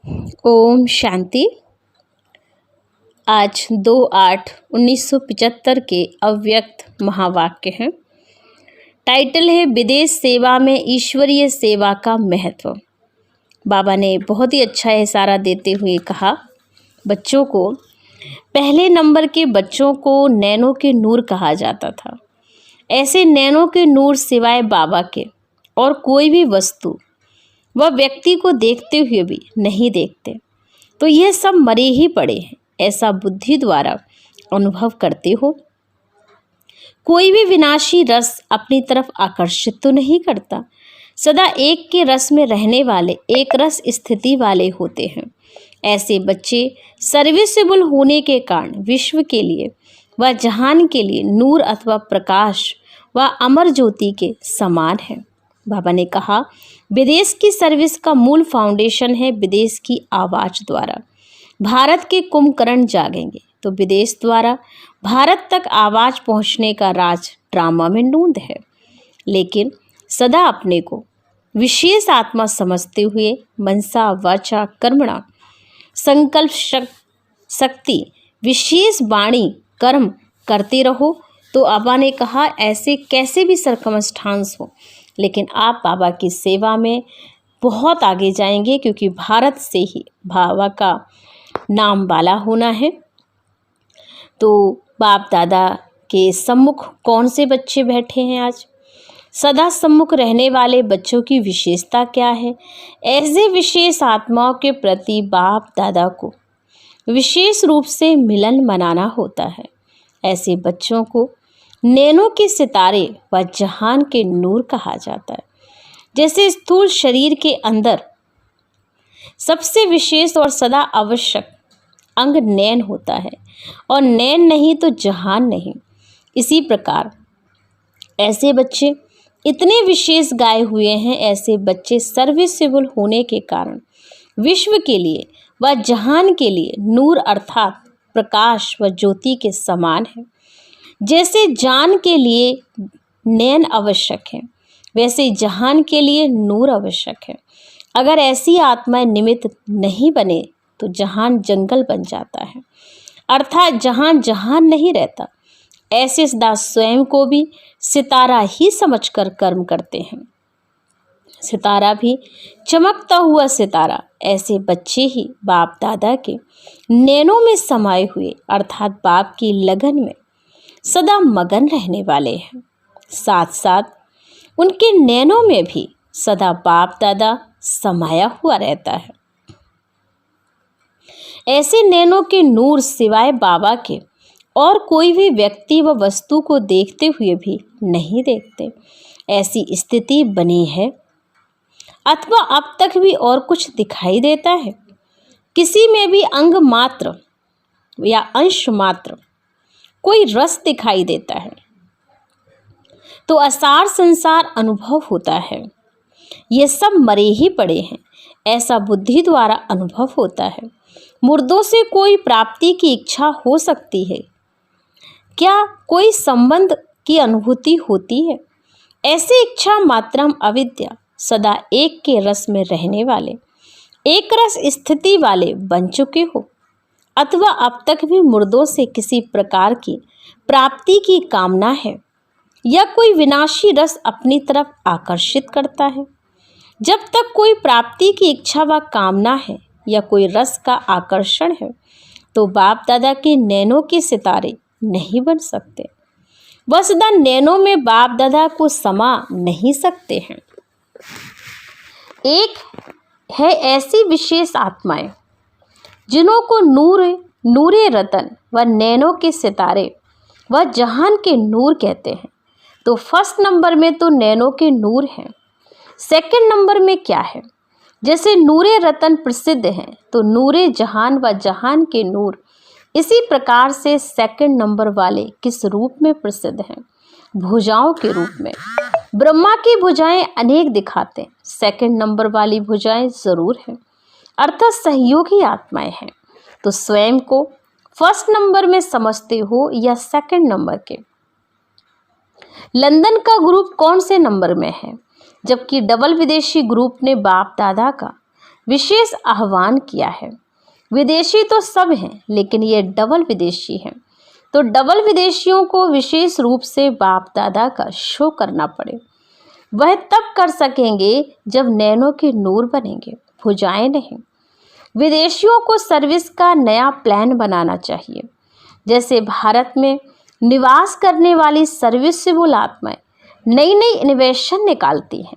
ओम शांति। आज 2/8/1975 के अव्यक्त महावाक्य हैं। टाइटल है विदेश सेवा में ईश्वरीय सेवा का महत्व। बाबा ने बहुत ही अच्छा इशारा देते हुए कहा, बच्चों को, पहले नंबर के बच्चों को नैनों के नूर कहा जाता था। ऐसे नैनों के नूर सिवाय बाबा के और कोई भी वस्तु वह व्यक्ति को देखते हुए भी नहीं देखते, तो यह सब मरे ही पड़े हैं, ऐसा बुद्धि द्वारा अनुभव करते हो। कोई भी विनाशी रस अपनी तरफ आकर्षित तो नहीं करता। सदा एक के रस में रहने वाले एक रस स्थिति वाले होते हैं। ऐसे बच्चे सर्विसेबल होने के कारण विश्व के लिए व जहान के लिए नूर अथवा प्रकाश व अमर ज्योति के समान है। बाबा ने कहा, विदेश की सर्विस का मूल फाउंडेशन है विदेश की आवाज़ द्वारा। भारत के कुंभकर्ण जागेंगे तो विदेश द्वारा भारत तक आवाज़ पहुंचने का राज ड्रामा में नूंद है। लेकिन सदा अपने को विशेष आत्मा समझते हुए मनसा वाचा कर्मणा संकल्प शक्ति विशेष वाणी कर्म करते रहो। तो बाबा ने कहा, ऐसे कैसे भी सरकमस्टांस हो, लेकिन आप बाबा की सेवा में बहुत आगे जाएंगे, क्योंकि भारत से ही बाबा का नाम वाला होना है। तो बाप दादा के सम्मुख कौन से बच्चे बैठे हैं आज? सदा सम्मुख रहने वाले बच्चों की विशेषता क्या है? ऐसे विशेष आत्माओं के प्रति बाप दादा को विशेष रूप से मिलन मनाना होता है। ऐसे बच्चों को नैनों के सितारे व जहान के नूर कहा जाता है। जैसे स्थूल शरीर के अंदर सबसे विशेष और सदा आवश्यक अंग नैन होता है, और नैन नहीं तो जहान नहीं। इसी प्रकार ऐसे बच्चे इतने विशेष गाए हुए हैं। ऐसे बच्चे सर्विसेबल होने के कारण विश्व के लिए व जहान के लिए नूर अर्थात प्रकाश व ज्योति के समान है। जैसे जान के लिए नैन आवश्यक है, वैसे जहान के लिए नूर आवश्यक है। अगर ऐसी आत्माएं निमित्त नहीं बने तो जहान जंगल बन जाता है, अर्थात जहान जहान नहीं रहता। ऐसे दास स्वयं को भी सितारा ही समझकर कर्म करते हैं। सितारा भी चमकता हुआ सितारा। ऐसे बच्चे ही बाप दादा के नैनों में समाये हुए अर्थात बाप की लगन में सदा मगन रहने वाले हैं। साथ साथ उनके नैनों में भी सदा बाप दादा समाया हुआ रहता है। ऐसे नैनों के नूर सिवाय बाबा के और कोई भी व्यक्ति व वस्तु को देखते हुए भी नहीं देखते। ऐसी स्थिति बनी है, अथवा अब तक भी और कुछ दिखाई देता है? किसी में भी अंग मात्र या अंश मात्र कोई रस दिखाई देता है तो असार संसार अनुभव होता है। ये सब मरे ही पड़े हैं, ऐसा बुद्धि द्वारा अनुभव होता है। मुर्दों से कोई प्राप्ति की इच्छा हो सकती है क्या? कोई संबंध की अनुभूति होती है? ऐसी इच्छा मात्रम अविद्या। सदा एक के रस में रहने वाले एक रस स्थिति वाले बन चुके हो, अथवा अब तक भी मुर्दों से किसी प्रकार की प्राप्ति की कामना है, या कोई विनाशी रस अपनी तरफ आकर्षित करता है। जब तक कोई प्राप्ति की इच्छा व कामना है या कोई रस का आकर्षण है, तो बाप दादा के नैनों के सितारे नहीं बन सकते। वह सदा नैनों में बाप दादा को समा नहीं सकते हैं। एक है ऐसी विशेष आत्माएं जिन्हों को नूरे रतन व नैनों के सितारे व जहान के नूर कहते हैं। तो फर्स्ट नंबर में तो नैनों के नूर हैं। सेकंड नंबर में क्या है? जैसे नूरे रतन प्रसिद्ध हैं, तो नूरे जहान व जहान के नूर इसी प्रकार से सेकंड नंबर वाले किस रूप में प्रसिद्ध हैं? भुजाओं के रूप में। ब्रह्मा की भुजाएं अनेक दिखाते हैं, सेकंड नंबर वाली भुजाएं जरूर हैं, अर्थात सहयोगी आत्माएं हैं। तो स्वयं को फर्स्ट नंबर में समझते हो या सेकंड नंबर के? लंदन का ग्रुप कौन से नंबर में है? जबकि डबल विदेशी ग्रुप ने बाप दादा का विशेष आह्वान किया है। विदेशी तो सब हैं, लेकिन ये डबल विदेशी हैं, तो डबल विदेशियों को विशेष रूप से बाप दादा का शो करना पड़े। वह तब कर सकेंगे जब नैनों के नूर बनेंगे, भुजाएं नहीं। विदेशियों को सर्विस का नया प्लान बनाना चाहिए। जैसे भारत में निवास करने वाली सर्विसेबल आत्माएं नई नई इन्वेशन निकालती हैं,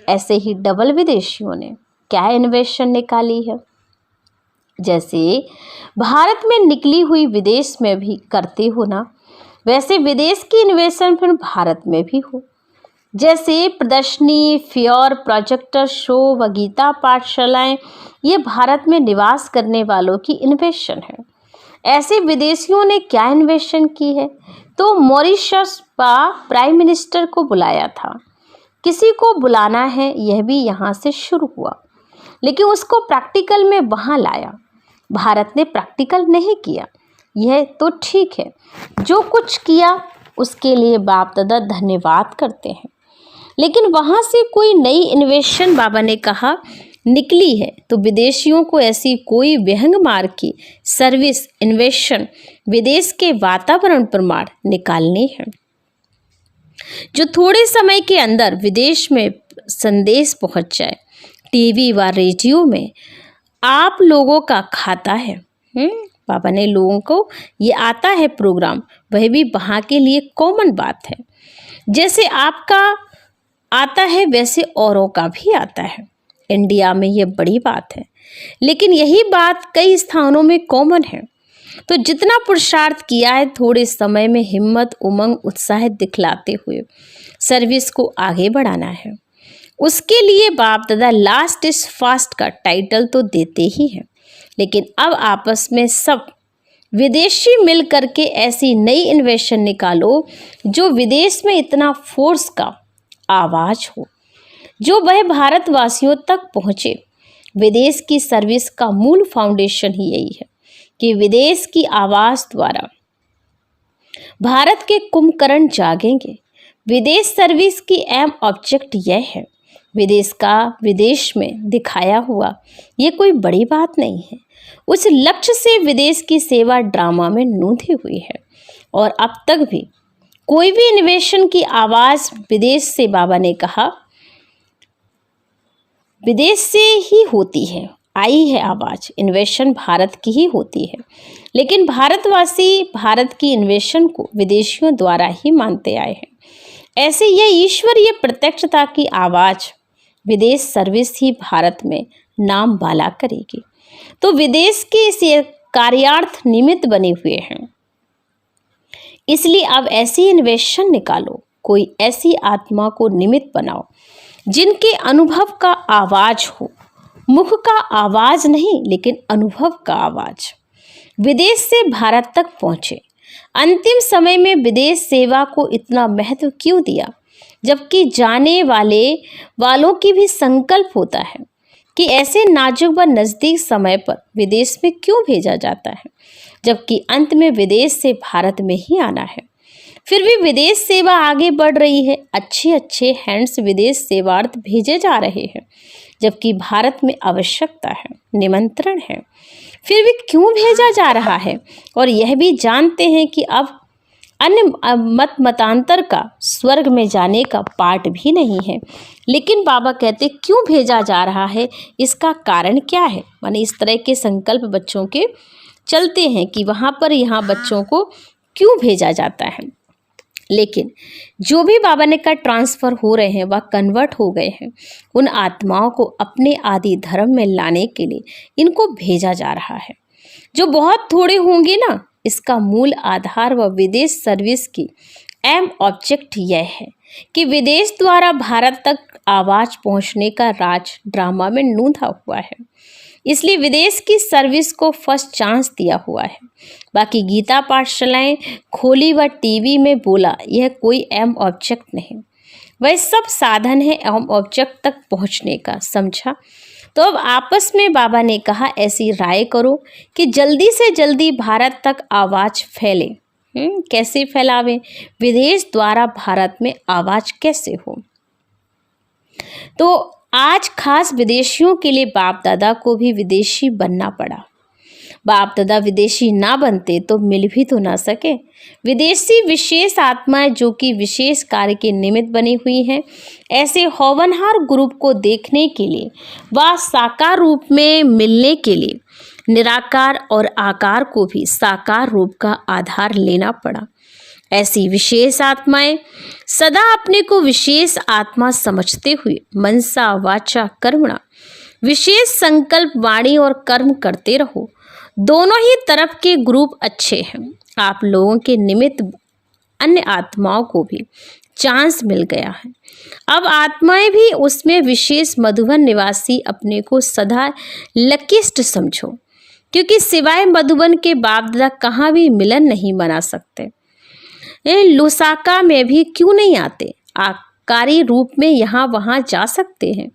ऐसे ही डबल विदेशियों ने क्या इन्वेशन निकाली है। जैसे भारत में निकली हुई विदेश में भी करते हो ना, वैसे विदेश की इन्वेशन फिर भारत में भी हो। जैसे प्रदर्शनी, फेयर, प्रोजेक्टर शो व गीता पाठशालाएं, ये भारत में निवास करने वालों की इन्वेशन है। ऐसे विदेशियों ने क्या इन्वेशन की है, तो मॉरिशस का प्राइम मिनिस्टर को बुलाया था। किसी को बुलाना है, यह भी यहाँ से शुरू हुआ, लेकिन उसको प्रैक्टिकल में वहाँ लाया। भारत ने प्रैक्टिकल नहीं किया, यह तो ठीक है। जो कुछ किया उसके लिए बाप दादा धन्यवाद करते हैं, लेकिन वहाँ से कोई नई इन्वेशन बाबा ने कहा निकली है, तो विदेशियों को ऐसी कोई विहंग मार्ग की सर्विस इन्वेशन विदेश के वातावरण प्रमाण निकालनी है, जो थोड़े समय के अंदर विदेश में संदेश पहुंच जाए। टीवी व रेडियो में आप लोगों का खाता है, बाबा ने लोगों को ये आता है प्रोग्राम, वह भी वहाँ के लिए कॉमन बात है। जैसे आपका आता है वैसे औरों का भी आता है। इंडिया में ये बड़ी बात है, लेकिन यही बात कई स्थानों में कॉमन है। तो जितना पुरुषार्थ किया है, थोड़े समय में हिम्मत, उमंग, उत्साह दिखलाते हुए सर्विस को आगे बढ़ाना है। उसके लिए बाप दादा लास्ट इज फास्ट का टाइटल तो देते ही हैं, लेकिन अब आपस में सब विदेशी मिल करके ऐसी नई इन्वेशन निकालो जो विदेश में इतना फोर्स का आवाज हो, जो वह भारतवासियों तक पहुँचे। विदेश की सर्विस का मूल फाउंडेशन ही यही है कि विदेश की आवाज़ द्वारा भारत के कुंभकर्ण जागेंगे। विदेश सर्विस की अहम ऑब्जेक्ट यह है। विदेश का विदेश में दिखाया हुआ ये कोई बड़ी बात नहीं है। उस लक्ष्य से विदेश की सेवा ड्रामा में नूंधी हुई है, और अब तक भी कोई भी इन्वेशन की आवाज़ विदेश से, बाबा ने कहा, विदेश से ही होती है। आई है आवाज़, इन्वेशन भारत की ही होती है, लेकिन भारतवासी भारत की इन्वेशन को विदेशियों द्वारा ही मानते आए हैं। ऐसे यह ईश्वरीय प्रत्यक्षता की आवाज़ विदेश सर्विस ही भारत में नाम बाला करेगी। तो विदेश के इस कार्यार्थ निमित्त बने हुए हैं, इसलिए अब ऐसी इन्वेशन निकालो, कोई ऐसी आत्मा को निमित्त बनाओ जिनके अनुभव का आवाज हो, मुख का आवाज नहीं लेकिन अनुभव का आवाज विदेश से भारत तक पहुँचे। अंतिम समय में विदेश सेवा को इतना महत्व क्यों दिया, जबकि जाने वालों की भी संकल्प होता है कि ऐसे नाजुक व नज़दीक समय पर विदेश में क्यों भेजा जाता है, जबकि अंत में विदेश से भारत में ही आना है। फिर भी विदेश सेवा आगे बढ़ रही है। अच्छे अच्छे हैंड्स विदेश सेवार्थ भेजे जा रहे हैं, जबकि भारत में आवश्यकता है, निमंत्रण है, फिर भी क्यों भेजा जा रहा है। और यह भी जानते हैं कि अब अन्य मतांतर का स्वर्ग में जाने का पार्ट भी नहीं है, लेकिन बाबा कहते क्यों भेजा जा रहा है, इसका कारण क्या है। माने इस तरह के संकल्प बच्चों के चलते हैं कि वहाँ पर यहाँ बच्चों को क्यों भेजा जाता है। लेकिन जो भी बाबा ने का ट्रांसफ़र हो रहे हैं, वह कन्वर्ट हो गए हैं। उन आत्माओं को अपने आदि धर्म में लाने के लिए इनको भेजा जा रहा है, जो बहुत थोड़े होंगे ना। इसका मूल आधार व विदेश सर्विस की अहम ऑब्जेक्ट यह है कि विदेश द्वारा भारत तक आवाज़ पहुंचने का राज ड्रामा में नूंधा हुआ है, इसलिए विदेश की सर्विस को फर्स्ट चांस दिया हुआ है। बाकी गीता पाठशालाएं खोली व टीवी में बोला, यह कोई अहम ऑब्जेक्ट नहीं, वह सब साधन है अहम ऑब्जेक्ट तक पहुंचने का, समझा। तो अब आपस में बाबा ने कहा ऐसी राय करो कि जल्दी से जल्दी भारत तक आवाज़ फैले। कैसे फैलावें, विदेश द्वारा भारत में आवाज़ कैसे हो। तो आज खास विदेशियों के लिए बाप दादा को भी विदेशी बनना पड़ा। बाप दादा विदेशी ना बनते तो मिल भी तो ना सके। विदेशी विशेष आत्माएं जो कि विशेष कार्य के निमित्त बनी हुई हैं, ऐसे होवनहार ग्रुप को देखने के लिए व साकार रूप में मिलने के लिए निराकार और आकार को भी साकार रूप का आधार लेना पड़ा। ऐसी विशेष आत्माएं सदा अपने को विशेष आत्मा समझते हुए मनसा वाचा कर्मणा विशेष संकल्प वाणी और कर्म करते रहो। दोनों ही तरफ के ग्रुप अच्छे हैं। आप लोगों के निमित्त अन्य आत्माओं को भी चांस मिल गया है। अब आत्माएं भी उसमें विशेष मधुबन निवासी अपने को सदा लकीस्ट समझो, क्योंकि सिवाय मधुबन के बाप दादा कहाँ भी मिलन नहीं बना सकते। लुसाका में भी क्यों नहीं आते, आकारी रूप में यहाँ वहाँ जा सकते हैं।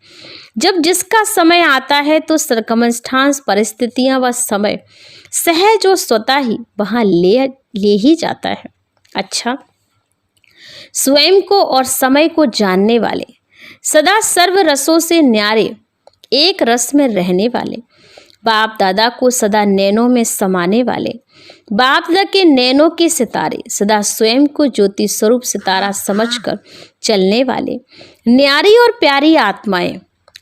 जब जिसका समय आता है तो सरकमस्टांस परिस्थितियाँ व समय सहज और स्वतः ही वहाँ ले ही जाता है। अच्छा, स्वयं को और समय को जानने वाले, सदा सर्व रसों से न्यारे, एक रस में रहने वाले, बाप दादा को सदा नैनों में समाने वाले, बाप दादा के नैनों के सितारे, सदा स्वयं को ज्योति स्वरूप सितारा समझकर चलने वाले, न्यारी और प्यारी आत्माएं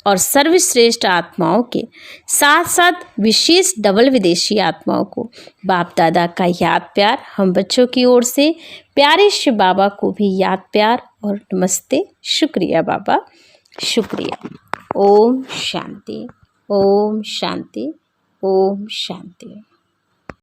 और सर्वश्रेष्ठ आत्माओं के साथ साथ विशेष डबल विदेशी आत्माओं को बाप दादा का याद प्यार हम बच्चों की ओर से प्यारे शिव बाबा को भी याद प्यार और नमस्ते। शुक्रिया बाबा, शुक्रिया। ओम शांति, ओम शांति, ओम शांति।